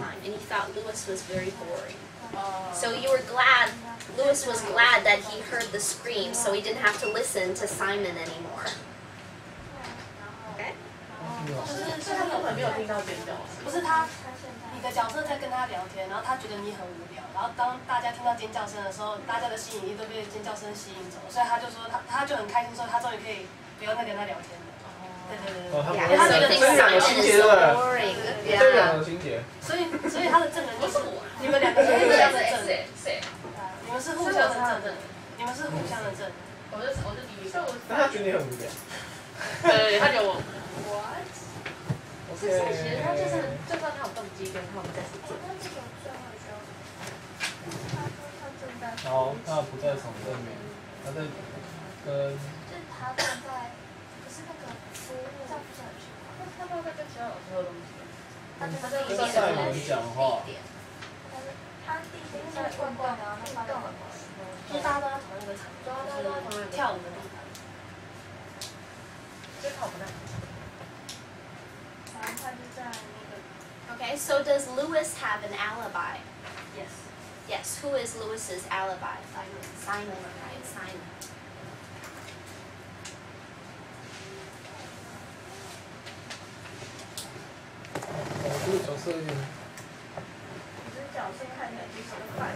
time, and he thought Lewis was very boring. So you were glad, Lewis was glad that he heard the scream, so he didn't have to listen to Simon anymore. Okay? 就是他根本没有听到尖叫声，不是他，你的角色在跟他聊天，然后他觉得你很无聊，然后当大家听到尖叫声的时候，大家的吸引力都被尖叫声吸引走，所以他就说他就很开心，说他终于可以不用再跟他聊天了。对对对对。Yeah, 他觉得he 这 thinks 两个 Simon 情 is 节 so 对 boring. 这两 Yeah. 个情节。所以他的证人就是你们两个是互相的证人，你们是互相的证人，你们是互相的证人。我是第一个。但他觉得你很无聊。对，他觉得我。What？ 其实他就是，就算他有动机跟他们在一起做。然后他不在场证明，他在跟。就是他站在，不是那个服务，这样不是很奇怪。他不知道在跟其他老师喝东西。他在跟赛文讲话。他第一天在运动啊，他运动了。就是大家都在同一个场，就是跳舞的地方。就是跳舞那。 Okay, so does Lewis have an alibi? Yes. Yes, who is Lewis's alibi? Simon, right? Simon. 这个角色有点。你这角色看起来就是个坏人。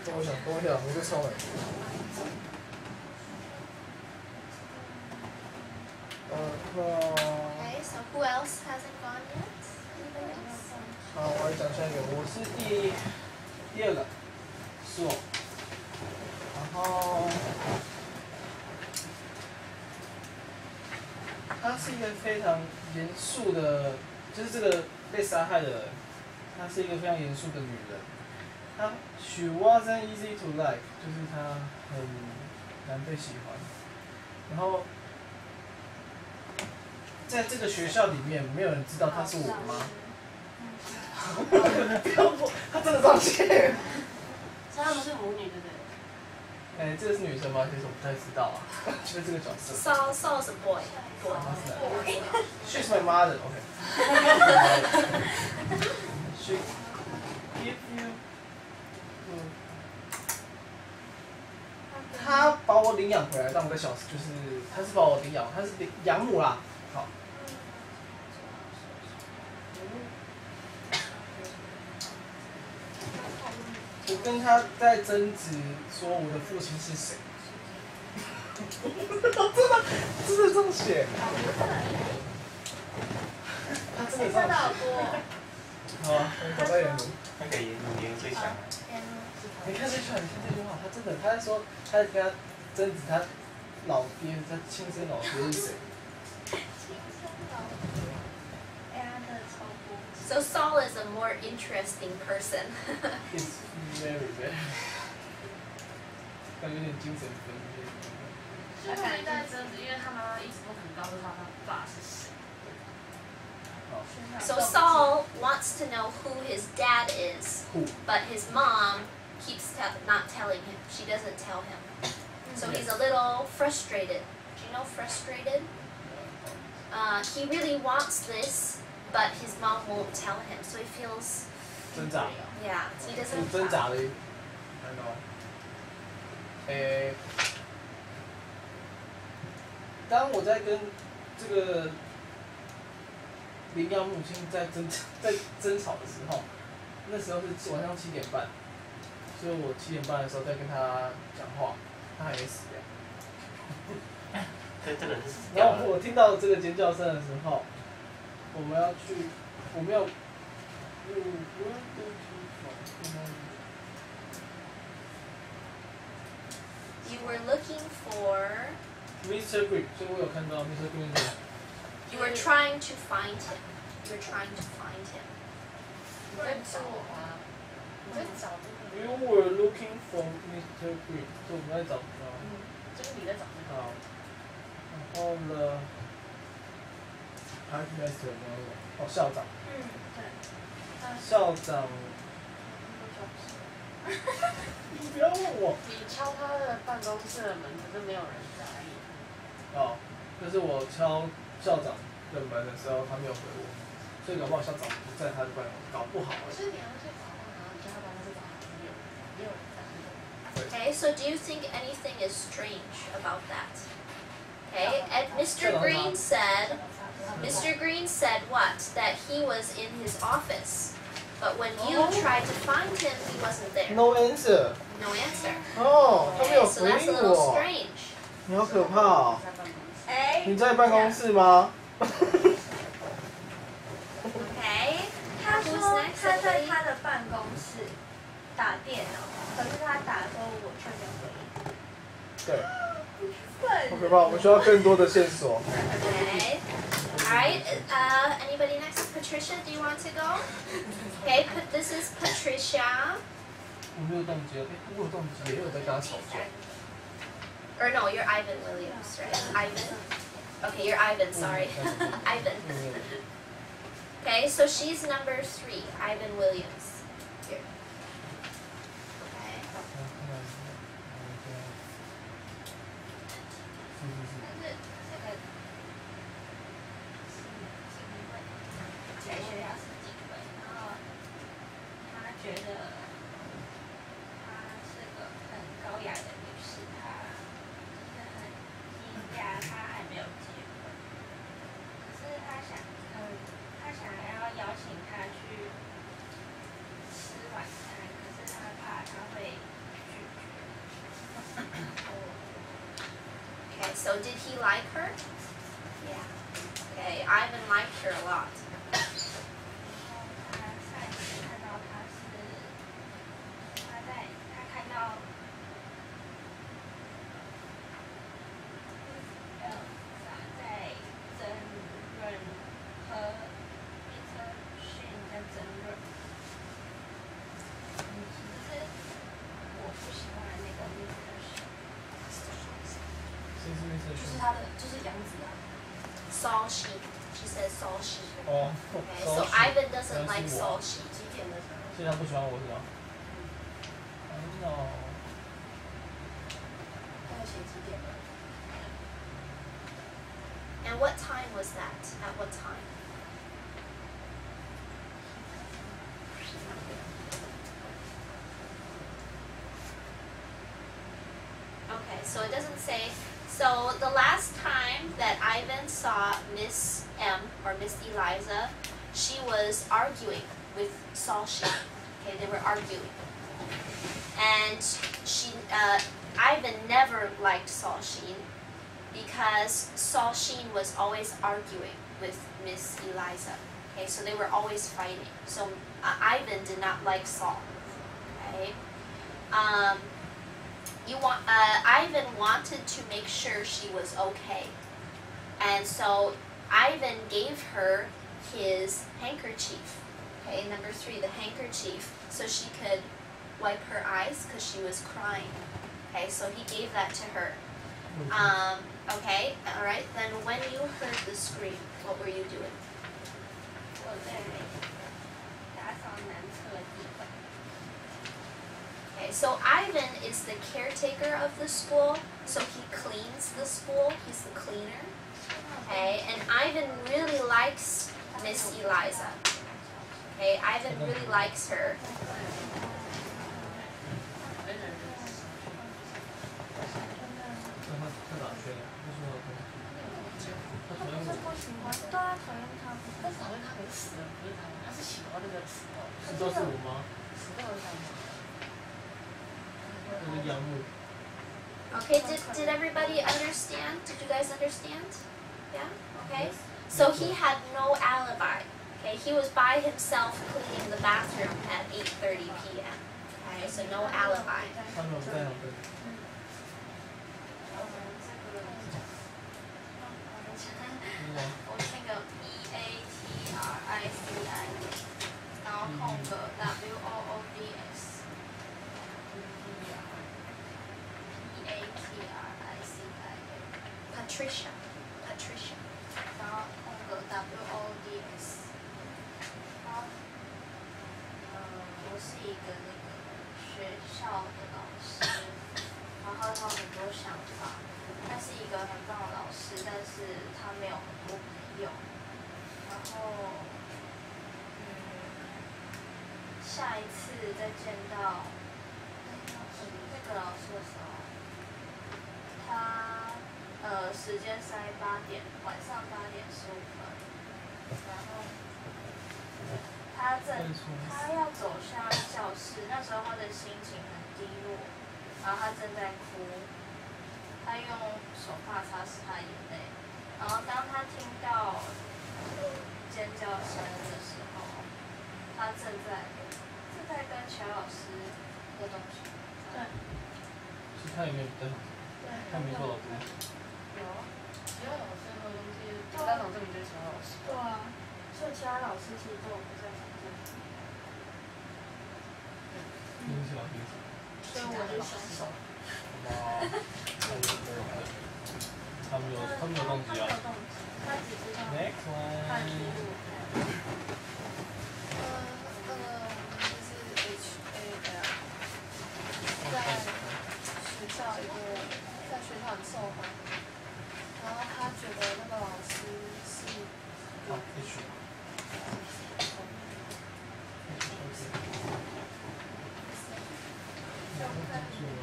等我想，我是超人。Okay, so who else hasn't gone yet? Anybody else? 好，我来讲下一个，我是第二个，是我。然后，她是一个非常严肃的，就是这个被杀害的人，她是一个非常严肃的女人。她 She wasn't easy to like， 就是她很难被喜欢。然后。 在这个学校里面，没有人知道她是我妈。不要说，她真的这样写。所以他们是母女，对不对？哎，这个是女生吗？其实我不太知道啊。就这个角色。Saul is a boy. She's my mother. Okay. She give you. 她把我领养回来，当我的小，就是她是把我领养，她是养母啦。 好。我跟他在争执，说我的父亲是谁。真的这么写？他真的这样写。好啊，我在演读。那个言最强。你看这句话，你看这句话，他真的，他在说，他在跟他争执，他老爹，他亲生老爹是谁？ So Saul is a more interesting person. He's very very. 感觉有点精神分裂。他可能在争执，因为他妈妈一直都很告诉他爸是谁。 So Saul wants to know who his dad is, but his mom keeps not telling him. She doesn't tell him. So he's a little frustrated. Do you know frustrated? He really wants this, but his mom won't tell him, so he feels. 挣扎。Yeah, he doesn't. 挣扎的。看到。当我在跟这个领养母亲在争吵的时候，那时候是晚上7点半，所以我7点半的时候在跟他讲话，他还没死掉。然后我听到这个尖叫声的时候，我们要，You were looking for. Mr. Green， 所以我有看到 Mr. Green。You were trying to find him. You were trying to find him. 你在找啊？你在找这个。You were looking for Mr. Green， 所以我们在找他。就是你在找那个。好。然后呢 ，Headmaster 那个哦，校长。对。校长。你不要问我。你敲他的办公室的门，可是没有人答应。哦。就是我敲校长的门的时候，他没有回我，所以搞不好校长不在他的办公，搞不好。所以你要去找他，然后叫他办公室找他，没有人在。Okay, so do you think anything is strange about that? Okay, and Mr. Green said what? That he was in his office. But when you tried to find him, he wasn't there. No answer. No answer. 哦，他没有 Okay, so 回 that's a 应 little 我。 strange. 你好可怕哦！哎你在办公室吗？ Okay. 他 Who's 说 next? 他在 Somebody? 他的办公室打电脑，可是他打的时候我却没有回应。对，笨好可怕！我们需要更多的线索。 Okay. All right. Anybody next? Patricia, do you want to go? Okay. This is Patricia. 我没有动机，我有动机，也有在跟他吵架。 Or no, you're Ivan Williams, right? Ivan. Okay, you're Ivan. Sorry, Ivan. Okay, so she's number 3, Ivan Williams. Here. Okay. 在学校是警卫，然后他觉得她是个很高雅的女士，他就是很惊讶她还没有结婚，可是他想要邀请她去吃晚餐，可是他怕她会拒绝。Okay, so did he like her? Yeah. Okay, Ivan liked her a lot. 然后他上一次看到他是他看到在争论和一则讯在争论，就是我不喜欢那个女的谁是那些就是他的，就是杨子啊。 Saul Sheen. She says Saul Sheen. 哦， Okay, so Ivan doesn't like Saul Sheen. 几点的时候？所以他不喜欢我是吧？哦。 他要写几点的？ And what time was that? At what time? Okay, so it doesn't say. So the last time that Ivan saw Miss M or Miss Eliza, she was arguing with Saul Sheen. Okay, they were arguing. And Ivan never liked Saul Sheen because Saul Sheen was always arguing with Miss Eliza. Okay, so they were always fighting. So Ivan did not like Saul. Okay. Ivan wanted to make sure she was okay. And so Ivan gave her his handkerchief. Okay, number 3, the handkerchief, so she could wipe her eyes because she was crying. Okay, so he gave that to her. Okay, all right. Then when you heard the scream, what were you doing? 我在打扫男厕地板。 Okay, so Ivan is the caretaker of the school, so he cleans the school. He's the cleaner. Okay, and Ivan really likes Miss Eliza. Okay, Ivan really likes her. 他哪缺的？为什么要他讨厌他我？不喜欢，对啊，讨厌他。但是讨厌他没死了，不是讨厌，他是喜欢那个石头。石头是我吗？石头的想法。那是杨木。 Okay, did everybody understand? Did you guys understand? Yeah? Okay. So he had no alibi. Okay, he was by himself cleaning the bathroom at 8:30 p.m. Okay, so no alibi. 他没有在场的。我那个 PATRICI， 然后空格 WOODS。 Patricia. 然后空格 WODS。然后，我是一个那个学校的老师，然后他有很多想法。他是一个很棒的老师，但是有，然后下一次再见到那个老师的时候，他时间塞晚上8:15，然后他要走向教室，那时候他的心情很低落，然后他正在哭，他用手帕擦拭他眼泪，然后当他听到尖叫声的时候，他正在跟乔老师喝东西。对。是他有没有在场？对。他没做老师。有。其他老师喝东西，家长证明就是其他老师。对啊，所以其他老师其实都有不在场证。听起来听起来。所以我就想手。哇，他没有动机啊。他只知道 Next 看记 one。录。就是 HAL， 在学校很受欢迎，然后他觉得那个老师是好，H。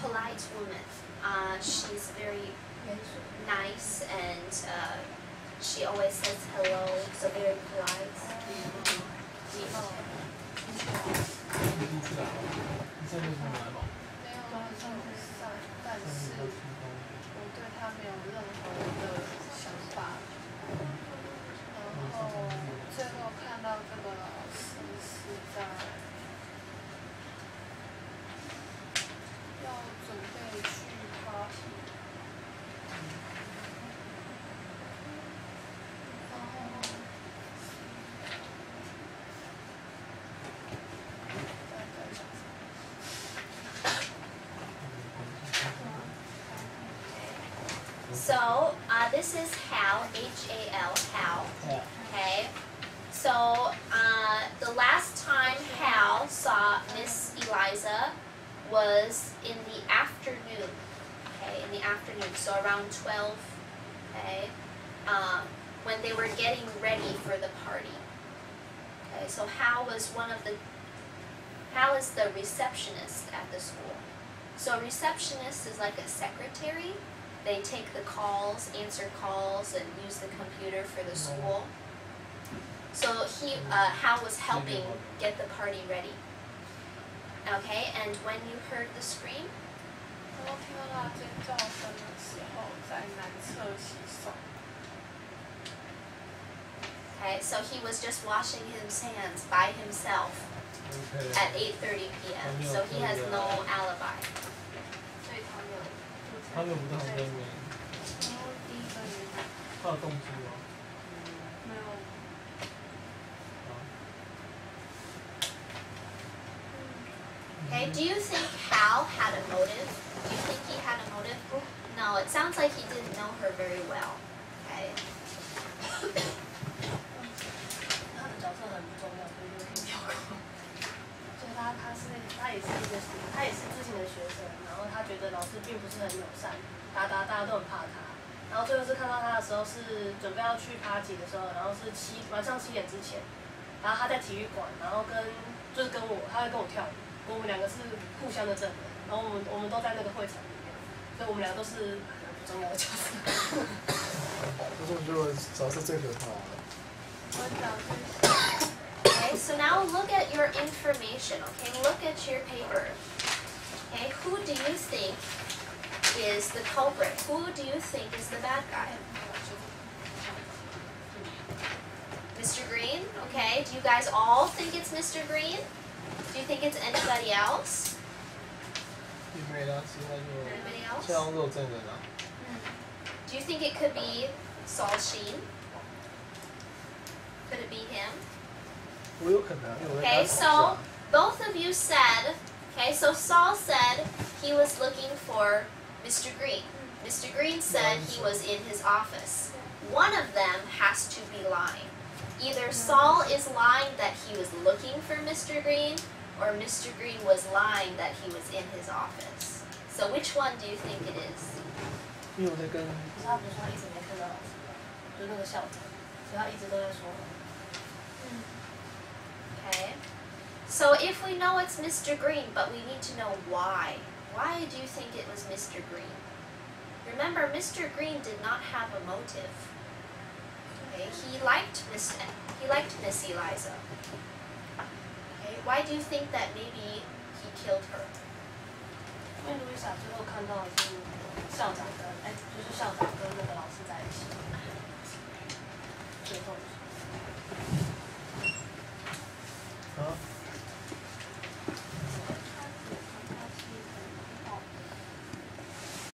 Polite woman. She's very nice and she always says hello, so very polite. 第一次来吗？你现在为什么来吗？没有很上上，但是我对他没有任何的想法。然后最后看到这个老师是在要准备去 party， 然后So this is Hal, H-A-L, Hal. Yeah. Okay. So the last time Hal saw Miss Eliza was in the afternoon. Okay, in the afternoon, so around 12. Okay, when they were getting ready for the party. Okay, so Hal is the receptionist at the school. So a receptionist is like a secretary. They take the calls, answer calls, and use the computer for the school. So Hal was helping get the party ready. Okay, and when you heard the scream? 然后听到他尖叫声的时候，在男厕洗手。Okay, so he was just washing his hands by himself at 8:30 p.m. So he has no alibi. 所以他没有。他没有不在旁边没？然后第一个原因他有动机吗？没有。Okay, do you think Hal had a motive? Do you think he had a motive? No, it sounds like he didn't know her very well. Okay. 他的角色很不重要，所以就可以跳过。所以他也是之前的学生，然后他觉得老师并不是很友善，大家都很怕他。然后最后是看到他的时候是准备要去party的时候，然后是晚上7点之前，然后他在体育馆，然后他会跟我跳舞，我们两个是互相的证人，然后我们都在那个会场里面，所以我们俩都是很不重要的角色。可是我觉得角色最可怕的。Okay, so now look at your information. Okay, look at your paper. Okay, who do you think is the culprit? Who do you think is the bad guy? Mr. Green? Okay, do you guys all think it's Mr. Green? Do you think it's anybody else? 没啦，其他就 Anybody else? 现在都有证人啊。Do you think it could be Saul Sheen? Could it be him? 我有可能，因为我在 Okay, 打 so both of you said, okay, so Saul said he was looking for Mr. Green. Mr. Green said he was in his office. One of them has to be lying. Either Saul is lying that he was looking for Mr. Green, or Mr. Green was lying that he was in his office. So which one do you think it is? 因为我在跟可是他不是说一直没看到老师吗？就是那个校长。所以他一直都在说。Okay. So if we know it's Mr. Green, but we need to know why. Why do you think it was Mr. Green? Remember, Mr. Green did not have a motive. Okay, he liked Miss Eliza. Okay, why do you think that maybe he killed her? 因为路易莎最后看到的是校长跟就是校长跟那个老师在一起，最后。